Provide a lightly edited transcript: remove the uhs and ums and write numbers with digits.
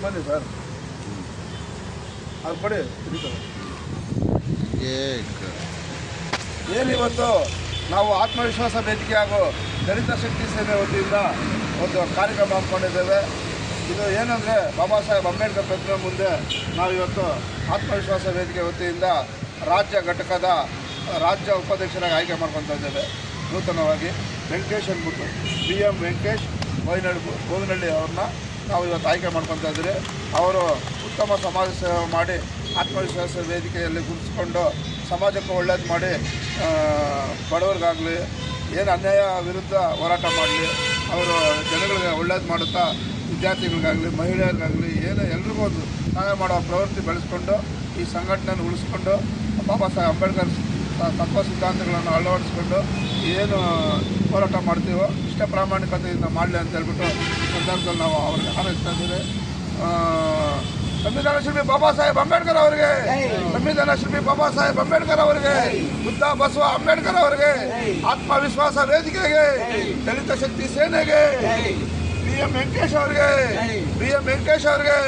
ಬನ್ನಿ ಸರ್, ಅದು ಕೊಡಿ. ಏನಿವತ್ತು ನಾವು ಆತ್ಮವಿಶ್ವಾಸ ವೇದಿಕೆ ಹಾಗೂ ದಲಿತ ಶಕ್ತಿ ಸೇನೆ ವತಿಯಿಂದ ಒಂದು ಕಾರ್ಯಕ್ರಮ ಹಮ್ಮಿಕೊಂಡಿದ್ದೇವೆ. ಇದು ಏನಂದರೆ ಬಾಬಾ ಸಾಹೇಬ್ ಅಂಬೇಡ್ಕರ್ ಪ್ರತಿಮೆ ಮುಂದೆ ನಾವು ಇವತ್ತು ಆತ್ಮವಿಶ್ವಾಸ ವೇದಿಕೆ ವತಿಯಿಂದ ರಾಜ್ಯ ಘಟಕದ ರಾಜ್ಯ ಉಪಾಧ್ಯಕ್ಷರಾಗಿ ಆಯ್ಕೆ ಮಾಡ್ಕೊತಾ ಇದ್ದೇವೆ. ನೂತನವಾಗಿ ವೆಂಕಟೇಶ್ ಅಂದ್ಬಿಟ್ಟು BM ವೆಂಕಟೇಶ್ ಗೋವಿನಹಳ್ಳಿ ಅವ್ರನ್ನ ನಾವು ಇವತ್ತು ಆಯ್ಕೆ ಮಾಡ್ಕೊತಾ ಇದ್ದೀರಿ. ಅವರು ಉತ್ತಮ ಸಮಾಜ ಸೇವೆ ಮಾಡಿ ಆತ್ಮವಿಶ್ವಾಸ ವೇದಿಕೆಯಲ್ಲಿ ಗುರುತಿಸ್ಕೊಂಡು ಸಮಾಜಕ್ಕೆ ಒಳ್ಳೇದು ಮಾಡಿ ಬಡವರಿಗಾಗಲಿ ಏನು ಅನ್ಯಾಯ ವಿರುದ್ಧ ಹೋರಾಟ ಮಾಡಲಿ, ಅವರು ಜನಗಳಿಗೆ ಒಳ್ಳೇದು ಮಾಡುತ್ತಾ ವಿದ್ಯಾರ್ಥಿಗಳಿಗಾಗಲಿ ಮಹಿಳೆಯರಿಗಾಗಲಿ ಏನು ಎಲ್ರಿಗೂ ಒಂದು ಸಹಾಯ ಮಾಡೋ ಪ್ರವೃತ್ತಿ ಬೆಳೆಸ್ಕೊಂಡು ಈ ಸಂಘಟನೆಯನ್ನು ಉಳಿಸ್ಕೊಂಡು ಬಾಬಾ ಸಾಹೇಬ್ ಅಂಬೇಡ್ಕರ್ ತತ್ವ ಸಿದ್ಧಾಂತಗಳನ್ನು ಅಳವಡಿಸ್ಕೊಂಡು ಏನು ಹೋರಾಟ ಮಾಡ್ತೀವೋ ಇಷ್ಟ ಪ್ರಾಮಾಣಿಕತೆಯಿಂದ ಮಾಡಲಿ ಅಂತ ಹೇಳ್ಬಿಟ್ಟು ಈ ಸಂದರ್ಭದಲ್ಲಿ ನಾವು ಅವ್ರಿಗೆ ಹಾರೈಸ್ತಾ ಇದ್ದೀವಿ. ಸಂವಿಧಾನ ಶಿಲ್ಪಿ ಬಾಬಾ ಸಾಹೇಬ್ ಅಂಬೇಡ್ಕರ್ ಅವರಿಗೆ, ಸಂವಿಧಾನ ಶಿಲ್ಪಿ ಬಾಬಾ ಸಾಹೇಬ್ ಅಂಬೇಡ್ಕರ್ ಅವರಿಗೆ, ಬುದ್ಧ ಬಸವ ಅಂಬೇಡ್ಕರ್ ಅವರಿಗೆ, ಆತ್ಮವಿಶ್ವಾಸ ವೇದಿಕೆಗೆ, ದಲಿತ ಶಕ್ತಿ ಸೇನೆಗೆ, BM ವೆಂಕಟೇಶ್ ಅವರಿಗೆ, BM ವೆಂಕಟೇಶ್ ಅವರಿಗೆ.